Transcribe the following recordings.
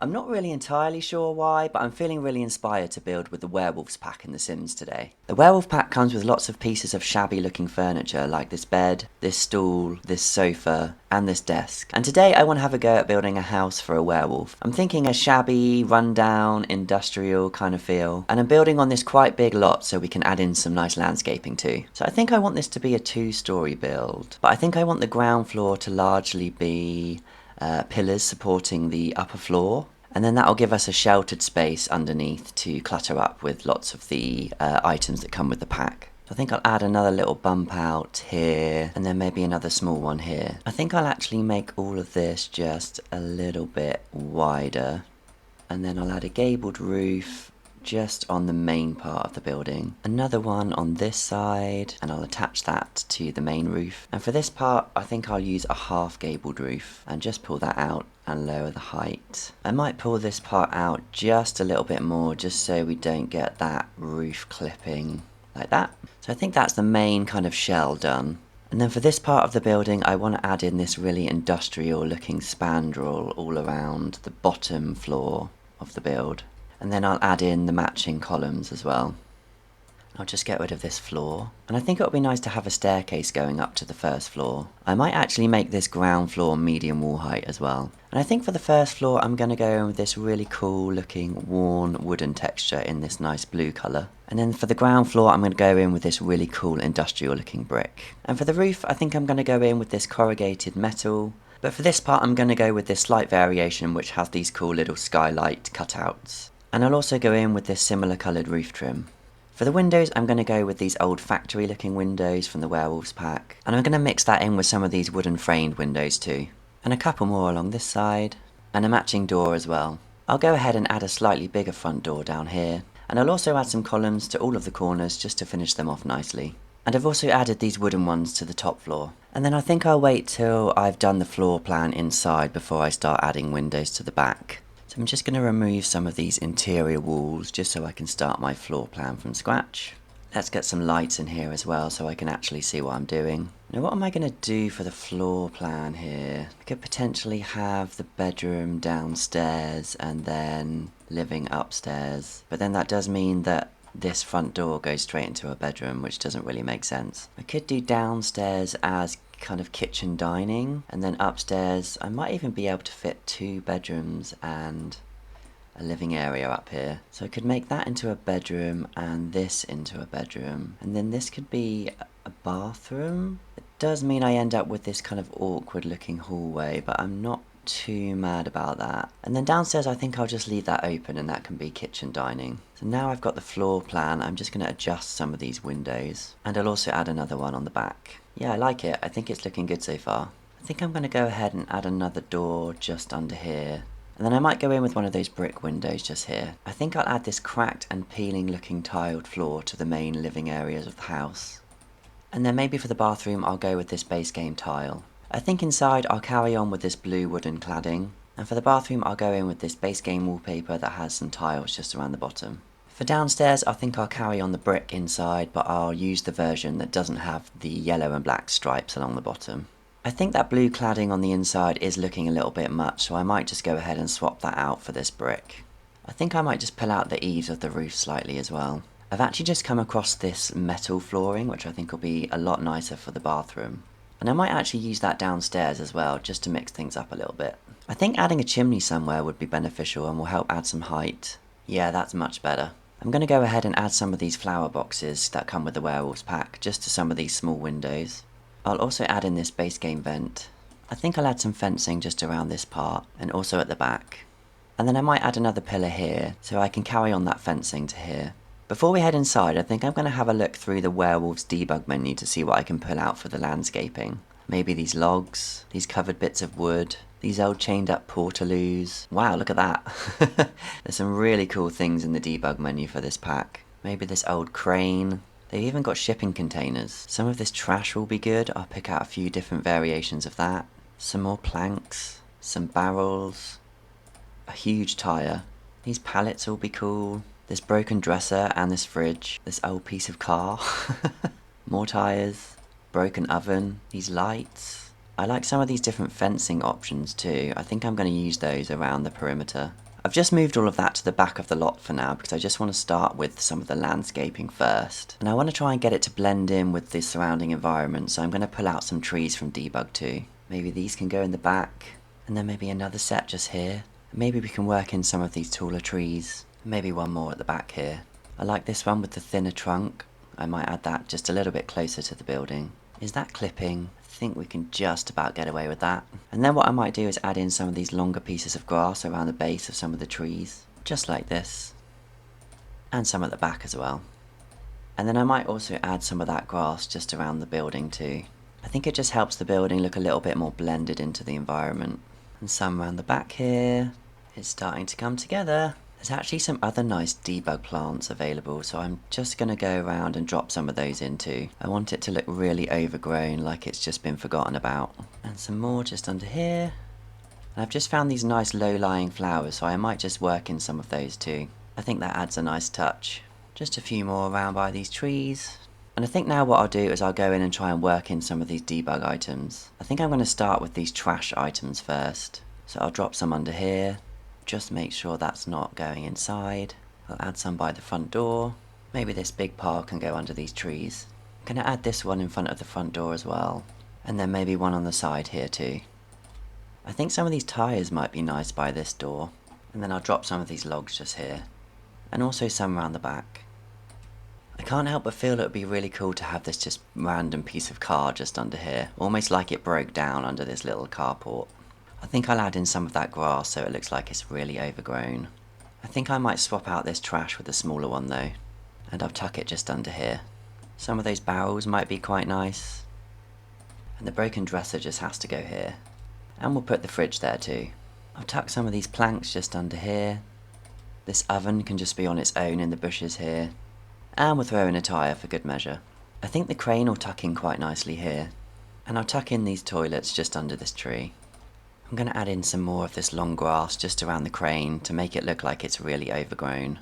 I'm not really entirely sure why, but I'm feeling really inspired to build with the Werewolves pack in The Sims today. The Werewolf pack comes with lots of pieces of shabby looking furniture like this bed, this stool, this sofa, and this desk. And today I want to have a go at building a house for a werewolf. I'm thinking a shabby, rundown, industrial kind of feel, and I'm building on this quite big lot so we can add in some nice landscaping too. So I think I want this to be a 2-story build, but I think I want the ground floor to largely be pillars supporting the upper floor, and then that'll give us a sheltered space underneath to clutter up with lots of the items that come with the pack. So I think I'll add another little bump out here, and then maybe another small one here. I think I'll actually make all of this just a little bit wider, and then I'll add a gabled roof just on the main part of the building. Another one on this side, and I'll attach that to the main roof. And for this part, I think I'll use a half gabled roof and just pull that out and lower the height. I might pull this part out just a little bit more just so we don't get that roof clipping like that. So I think that's the main kind of shell done. And then for this part of the building, I want to add in this really industrial looking spandrel all around the bottom floor of the build. And then I'll add in the matching columns as well. I'll just get rid of this floor. And I think it would be nice to have a staircase going up to the first floor. I might actually make this ground floor medium wall height as well. And I think for the first floor, I'm going to go in with this really cool looking worn wooden texture in this nice blue colour. And then for the ground floor, I'm going to go in with this really cool industrial looking brick. And for the roof, I think I'm going to go in with this corrugated metal. But for this part, I'm going to go with this slight variation which has these cool little skylight cutouts. And I'll also go in with this similar coloured roof trim. For the windows, I'm going to go with these old factory looking windows from the Werewolves pack. And I'm going to mix that in with some of these wooden framed windows too. And a couple more along this side. And a matching door as well. I'll go ahead and add a slightly bigger front door down here. And I'll also add some columns to all of the corners just to finish them off nicely. And I've also added these wooden ones to the top floor. And then I think I'll wait till I've done the floor plan inside before I start adding windows to the back. So I'm just going to remove some of these interior walls just so I can start my floor plan from scratch. Let's get some lights in here as well so I can actually see what I'm doing. Now what am I going to do for the floor plan here? I could potentially have the bedroom downstairs and then living upstairs. But then that does mean that this front door goes straight into a bedroom, which doesn't really make sense. I could do downstairs as kind of kitchen dining, and then upstairs I might even be able to fit 2 bedrooms and a living area up here. So I could make that into a bedroom and this into a bedroom, and then this could be a bathroom. It does mean I end up with this kind of awkward looking hallway, but I'm not too mad about that. And then downstairs I think I'll just leave that open and that can be kitchen dining. So now I've got the floor plan, I'm just going to adjust some of these windows, and I'll also add another one on the back. Yeah, I like it. I think it's looking good so far. I think I'm going to go ahead and add another door just under here. And then I might go in with one of those brick windows just here. I think I'll add this cracked and peeling looking tiled floor to the main living areas of the house. And then maybe for the bathroom I'll go with this base game tile. I think inside I'll carry on with this blue wooden cladding. And for the bathroom I'll go in with this base game wallpaper that has some tiles just around the bottom. For downstairs, I think I'll carry on the brick inside, but I'll use the version that doesn't have the yellow and black stripes along the bottom. I think that blue cladding on the inside is looking a little bit much, so I might just go ahead and swap that out for this brick. I think I might just pull out the eaves of the roof slightly as well. I've actually just come across this metal flooring, which I think will be a lot nicer for the bathroom. And I might actually use that downstairs as well, just to mix things up a little bit. I think adding a chimney somewhere would be beneficial and will help add some height. Yeah, that's much better. I'm going to go ahead and add some of these flower boxes that come with the Werewolves pack, just to some of these small windows. I'll also add in this base game vent. I think I'll add some fencing just around this part, and also at the back. And then I might add another pillar here, so I can carry on that fencing to here. Before we head inside, I think I'm going to have a look through the Werewolves debug menu to see what I can pull out for the landscaping. Maybe these logs, these covered bits of wood, these old chained up portaloos. Wow, look at that. There's some really cool things in the debug menu for this pack. Maybe this old crane. They've even got shipping containers. Some of this trash will be good. I'll pick out a few different variations of that. Some more planks, some barrels, a huge tyre. These pallets will be cool. This broken dresser and this fridge. This old piece of car. More tyres. Broken oven. These lights. I like some of these different fencing options too. I think I'm going to use those around the perimeter. I've just moved all of that to the back of the lot for now because I just want to start with some of the landscaping first. And I want to try and get it to blend in with the surrounding environment, so I'm going to pull out some trees from Debug too. Maybe these can go in the back, and then maybe another set just here. Maybe we can work in some of these taller trees, maybe one more at the back here. I like this one with the thinner trunk. I might add that just a little bit closer to the building. Is that clipping? I think we can just about get away with that. And then what I might do is add in some of these longer pieces of grass around the base of some of the trees, just like this. And some at the back as well. And then I might also add some of that grass just around the building too. I think it just helps the building look a little bit more blended into the environment. And some around the back here. It's starting to come together. There's actually some other nice debug plants available, so I'm just going to go around and drop some of those in too. I want it to look really overgrown, like it's just been forgotten about. And some more just under here. And I've just found these nice low-lying flowers, so I might just work in some of those too. I think that adds a nice touch. Just a few more around by these trees. And I think now what I'll do is I'll go in and try and work in some of these debug items. I think I'm going to start with these trash items first. So I'll drop some under here. Just make sure that's not going inside. I'll add some by the front door. Maybe this big pile can go under these trees. I'm going to add this one in front of the front door as well. And then maybe one on the side here too. I think some of these tyres might be nice by this door. And then I'll drop some of these logs just here. And also some around the back. I can't help but feel it would be really cool to have this just random piece of car just under here. Almost like it broke down under this little carport. I think I'll add in some of that grass so it looks like it's really overgrown. I think I might swap out this trash with a smaller one though. And I'll tuck it just under here. Some of those barrels might be quite nice. And the broken dresser just has to go here. And we'll put the fridge there too. I'll tuck some of these planks just under here. This oven can just be on its own in the bushes here. And we'll throw in a tyre for good measure. I think the crane will tuck in quite nicely here. And I'll tuck in these toilets just under this tree. I'm going to add in some more of this long grass just around the crane to make it look like it's really overgrown.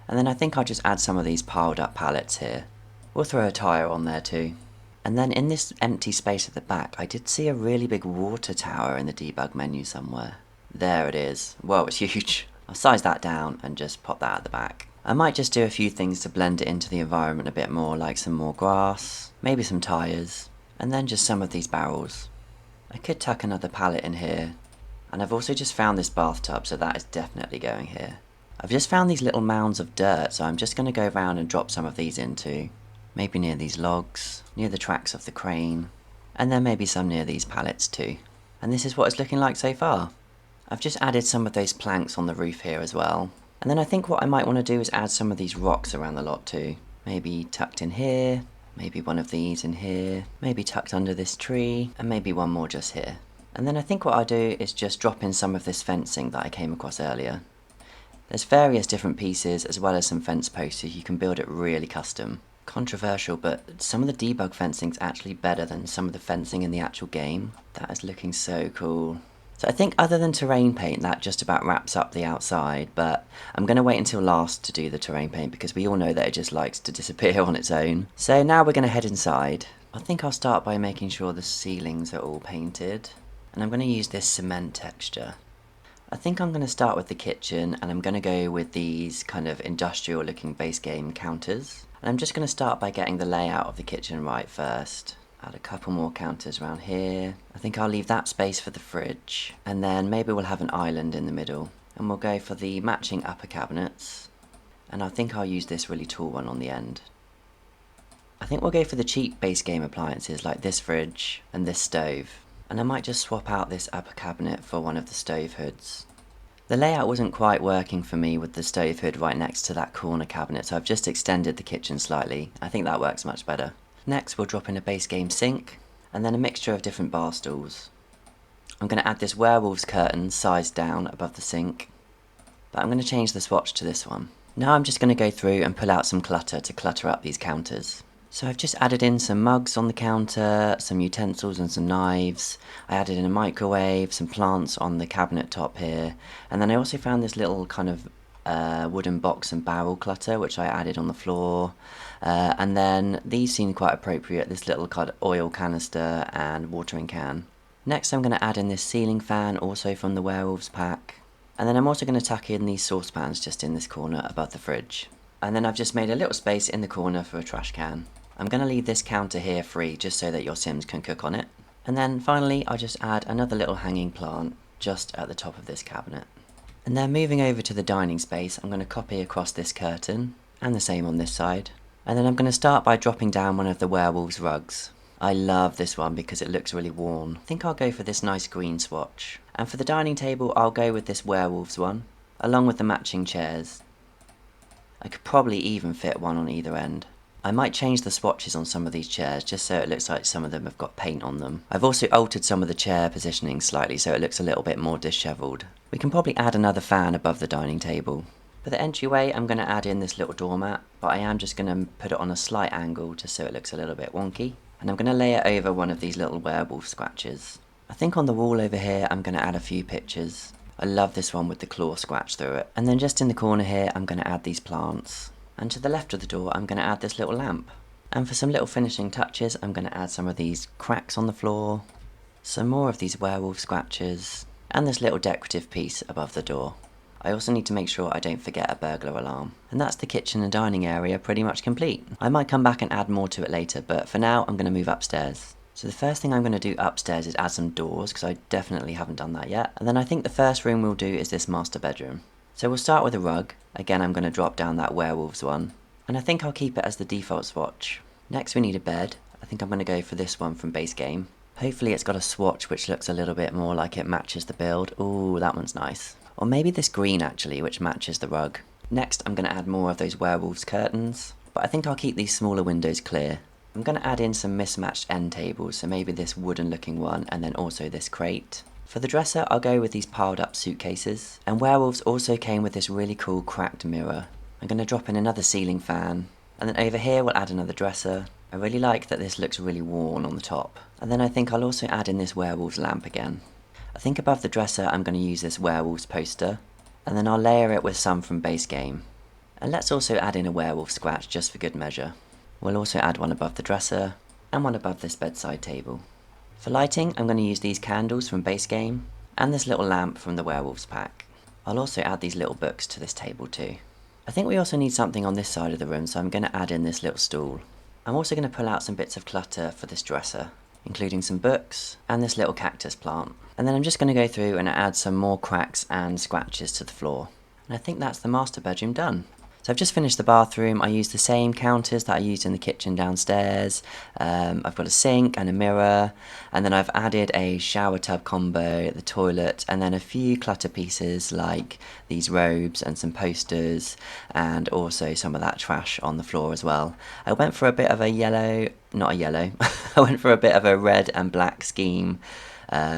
And then I think I'll just add some of these piled up pallets here. We'll throw a tyre on there too. And then in this empty space at the back, I did see a really big water tower in the debug menu somewhere. There it is. Whoa, it's huge. I'll size that down and just pop that at the back. I might just do a few things to blend it into the environment a bit more, like some more grass, maybe some tyres, and then just some of these barrels. I could tuck another pallet in here, and I've also just found this bathtub, so that is definitely going here. I've just found these little mounds of dirt, so I'm just going to go around and drop some of these in too. Maybe near these logs, near the tracks of the crane, and then maybe some near these pallets too. And this is what it's looking like so far. I've just added some of those planks on the roof here as well. And then I think what I might want to do is add some of these rocks around the lot too. Maybe tucked in here. Maybe one of these in here, maybe tucked under this tree, and maybe one more just here. And then I think what I'll do is just drop in some of this fencing that I came across earlier. There's various different pieces as well as some fence posts, so you can build it really custom. Controversial, but some of the debug fencing's actually better than some of the fencing in the actual game. That is looking so cool. So I think other than terrain paint, that just about wraps up the outside, but I'm going to wait until last to do the terrain paint because we all know that it just likes to disappear on its own. So now we're going to head inside. I think I'll start by making sure the ceilings are all painted, and I'm going to use this cement texture. I think I'm going to start with the kitchen, and I'm going to go with these kind of industrial looking base game counters. And I'm just going to start by getting the layout of the kitchen right first. Add a couple more counters around here. I think I'll leave that space for the fridge. And then maybe we'll have an island in the middle. And we'll go for the matching upper cabinets. And I think I'll use this really tall one on the end. I think we'll go for the cheap base game appliances like this fridge and this stove. And I might just swap out this upper cabinet for one of the stove hoods. The layout wasn't quite working for me with the stove hood right next to that corner cabinet, so I've just extended the kitchen slightly. I think that works much better. Next we'll drop in a base game sink, and then a mixture of different bar stools. I'm going to add this Werewolves curtain sized down above the sink, but I'm going to change the swatch to this one. Now I'm just going to go through and pull out some clutter to clutter up these counters. So I've just added in some mugs on the counter, some utensils and some knives. I added in a microwave, some plants on the cabinet top here, and then I also found this little kind of wooden box and barrel clutter which I added on the floor, and then these seem quite appropriate, this little kind of oil canister and watering can. Next I'm going to add in this ceiling fan also from the Werewolves pack, And then I'm also going to tuck in these saucepans just in this corner above the fridge. And then I've just made a little space in the corner for a trash can. I'm going to leave this counter here free just so that your Sims can cook on it. And then finally I'll just add another little hanging plant just at the top of this cabinet. And then moving over to the dining space, I'm going to copy across this curtain, and the same on this side. And then I'm going to start by dropping down one of the Werewolves rugs. I love this one because it looks really worn. I think I'll go for this nice green swatch. And for the dining table, I'll go with this Werewolves one, along with the matching chairs. I could probably even fit one on either end. I might change the swatches on some of these chairs just so it looks like some of them have got paint on them. I've also altered some of the chair positioning slightly so it looks a little bit more dishevelled. We can probably add another fan above the dining table. For the entryway, I'm going to add in this little doormat, but I am just going to put it on a slight angle just so it looks a little bit wonky. And I'm going to lay it over one of these little werewolf scratches. I think on the wall over here I'm going to add a few pictures. I love this one with the claw scratch through it. And then just in the corner here I'm going to add these plants. And to the left of the door I'm going to add this little lamp. And for some little finishing touches I'm going to add some of these cracks on the floor, some more of these werewolf scratches, and this little decorative piece above the door. I also need to make sure I don't forget a burglar alarm. And that's the kitchen and dining area pretty much complete. I might come back and add more to it later, but for now I'm going to move upstairs. So the first thing I'm going to do upstairs is add some doors, because I definitely haven't done that yet. And then I think the first room we'll do is this master bedroom. So we'll start with a rug. Again, I'm going to drop down that Werewolves one. And I think I'll keep it as the default swatch. Next we need a bed. I think I'm going to go for this one from base game. Hopefully it's got a swatch which looks a little bit more like it matches the build. Ooh, that one's nice. Or maybe this green actually, which matches the rug. Next I'm going to add more of those Werewolves curtains. But I think I'll keep these smaller windows clear. I'm going to add in some mismatched end tables, so maybe this wooden looking one and then also this crate. For the dresser, I'll go with these piled up suitcases. And Werewolves also came with this really cool cracked mirror. I'm going to drop in another ceiling fan. And then over here we'll add another dresser. I really like that this looks really worn on the top. And then I think I'll also add in this Werewolves lamp again. I think above the dresser I'm going to use this Werewolves poster. And then I'll layer it with some from base game. And let's also add in a werewolf scratch just for good measure. We'll also add one above the dresser and one above this bedside table. For lighting, I'm going to use these candles from base game and this little lamp from the Werewolves pack. I'll also add these little books to this table too. I think we also need something on this side of the room, so I'm going to add in this little stool. I'm also going to pull out some bits of clutter for this dresser, including some books and this little cactus plant. And then I'm just going to go through and add some more cracks and scratches to the floor. And I think that's the master bedroom done. So I've just finished the bathroom. I used the same counters that I used in the kitchen downstairs. I've got a sink and a mirror, and then I've added a shower tub combo, the toilet, and then a few clutter pieces like these robes and some posters, and also some of that trash on the floor as well. I went for a bit of a yellow, not a yellow, I went for a bit of a red and black scheme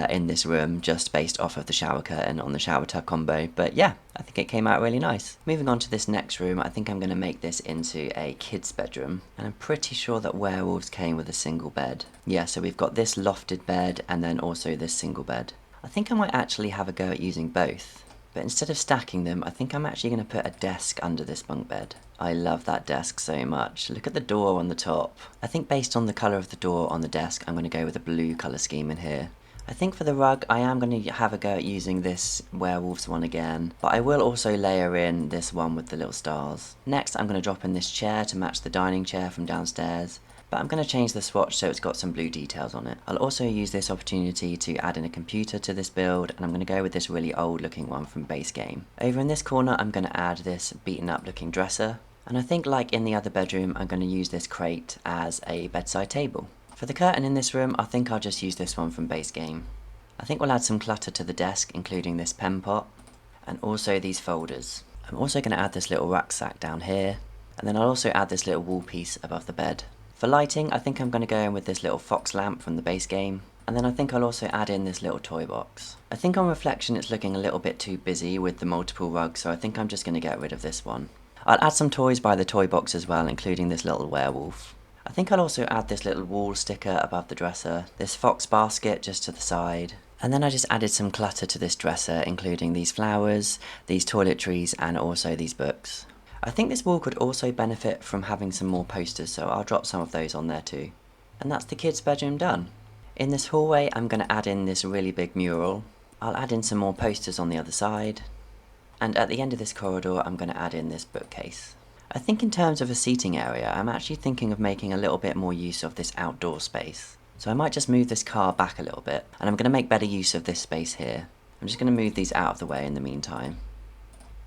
in this room, just based off of the shower curtain on the shower tub combo. But yeah, I think it came out really nice. Moving on to this next room, I think I'm going to make this into a kid's bedroom, and I'm pretty sure that Werewolves came with a single bed. Yeah, so we've got this lofted bed and then also this single bed. I think I might actually have a go at using both, but instead of stacking them, I think I'm actually going to put a desk under this bunk bed. I love that desk so much. Look at the door on the top. I think based on the colour of the door on the desk, I'm going to go with a blue colour scheme in here. I think for the rug, I am going to have a go at using this Werewolves one again, but I will also layer in this one with the little stars. Next, I'm going to drop in this chair to match the dining chair from downstairs, but I'm going to change the swatch so it's got some blue details on it. I'll also use this opportunity to add in a computer to this build, and I'm going to go with this really old looking one from base game. Over in this corner, I'm going to add this beaten up looking dresser, and I think like in the other bedroom, I'm going to use this crate as a bedside table. For the curtain in this room, I think I'll just use this one from base game. I think we'll add some clutter to the desk, including this pen pot, and also these folders. I'm also going to add this little rucksack down here, and then I'll also add this little wall piece above the bed. For lighting, I think I'm going to go in with this little fox lamp from the base game, and then I think I'll also add in this little toy box. I think on reflection it's looking a little bit too busy with the multiple rugs, so I think I'm just going to get rid of this one. I'll add some toys by the toy box as well, including this little werewolf. I think I'll also add this little wall sticker above the dresser, this fox basket just to the side, and then I just added some clutter to this dresser, including these flowers, these toiletries, and also these books. I think this wall could also benefit from having some more posters, so I'll drop some of those on there too. And that's the kids' bedroom done. In this hallway, I'm going to add in this really big mural. I'll add in some more posters on the other side, And at the end of this corridor, I'm going to add in this bookcase. I think in terms of a seating area, I'm actually thinking of making a little bit more use of this outdoor space. So I might just move this car back a little bit, and I'm going to make better use of this space here. I'm just going to move these out of the way in the meantime.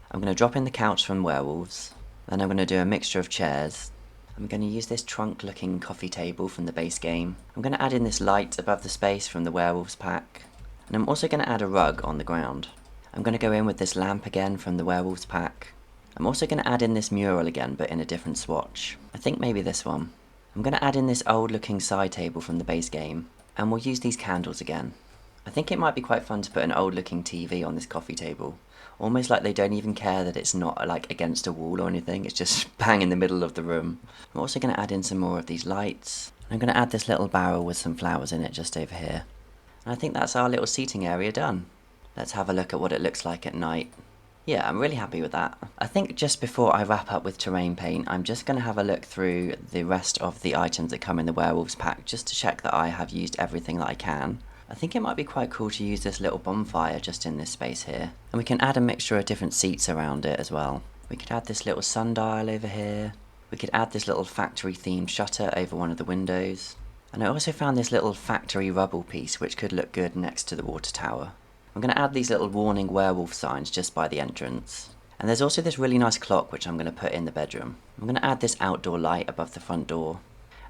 I'm going to drop in the couch from Werewolves, then I'm going to do a mixture of chairs. I'm going to use this trunk-looking coffee table from the base game. I'm going to add in this light above the space from the Werewolves pack, and I'm also going to add a rug on the ground. I'm going to go in with this lamp again from the Werewolves pack. I'm also going to add in this mural again, but in a different swatch. I think maybe this one. I'm going to add in this old looking side table from the base game, and we'll use these candles again. I think it might be quite fun to put an old looking TV on this coffee table. Almost like they don't even care that it's not like against a wall or anything, it's just bang in the middle of the room. I'm also going to add in some more of these lights. I'm going to add this little barrel with some flowers in it just over here. And I think that's our little seating area done. Let's have a look at what it looks like at night. Yeah, I'm really happy with that. I think just before I wrap up with terrain paint, I'm just going to have a look through the rest of the items that come in the Werewolves pack just to check that I have used everything that I can. I think it might be quite cool to use this little bonfire just in this space here. And we can add a mixture of different seats around it as well. We could add this little sundial over here. We could add this little factory themed shutter over one of the windows. And I also found this little factory rubble piece which could look good next to the water tower. I'm going to add these little warning werewolf signs just by the entrance. And there's also this really nice clock which I'm going to put in the bedroom. I'm going to add this outdoor light above the front door.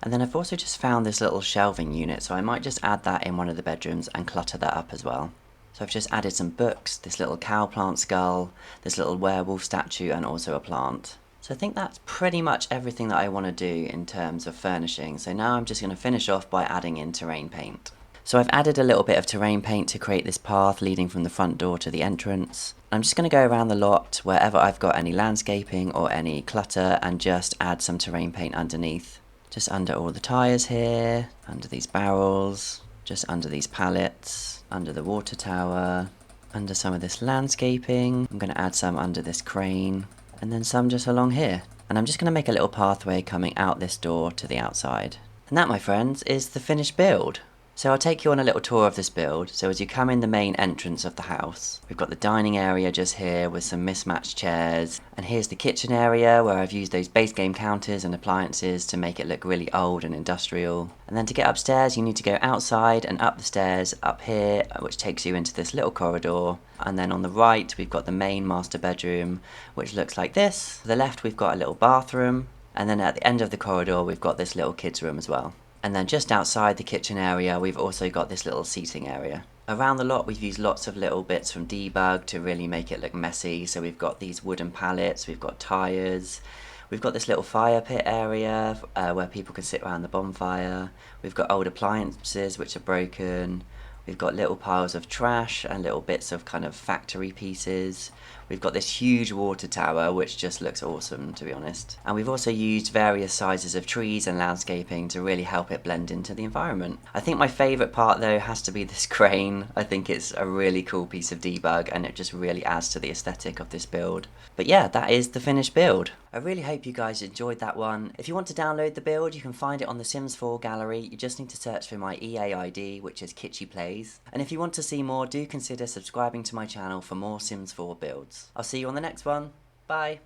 And then I've also just found this little shelving unit, so I might just add that in one of the bedrooms and clutter that up as well. So I've just added some books, this little cow plant skull, this little werewolf statue, and also a plant. So I think that's pretty much everything that I want to do in terms of furnishing. So now I'm just going to finish off by adding in terrain paint. So I've added a little bit of terrain paint to create this path leading from the front door to the entrance. I'm just going to go around the lot wherever I've got any landscaping or any clutter and just add some terrain paint underneath. Just under all the tyres here, under these barrels, just under these pallets, under the water tower, under some of this landscaping. I'm going to add some under this crane, and then some just along here. And I'm just going to make a little pathway coming out this door to the outside. And that, my friends, is the finished build. So I'll take you on a little tour of this build. So as you come in the main entrance of the house, we've got the dining area just here with some mismatched chairs. And here's the kitchen area where I've used those base game counters and appliances to make it look really old and industrial. And then to get upstairs, you need to go outside and up the stairs up here, which takes you into this little corridor. And then on the right, we've got the main master bedroom, which looks like this. To the left, we've got a little bathroom. And then at the end of the corridor, we've got this little kids' room as well. And then just outside the kitchen area, we've also got this little seating area. Around the lot, we've used lots of little bits from DEBUG to really make it look messy. So we've got these wooden pallets, we've got tyres, we've got this little fire pit area where people can sit around the bonfire. We've got old appliances which are broken. We've got little piles of trash and little bits of kind of factory pieces. We've got this huge water tower which just looks awesome, to be honest. And we've also used various sizes of trees and landscaping to really help it blend into the environment. I think my favourite part though has to be this crane. I think it's a really cool piece of debug and it just really adds to the aesthetic of this build. But yeah, that is the finished build. I really hope you guys enjoyed that one. If you want to download the build, you can find it on the Sims 4 gallery. You just need to search for my EA ID, which is Kitschy Plays. And if you want to see more, do consider subscribing to my channel for more Sims 4 builds. I'll see you on the next one. Bye.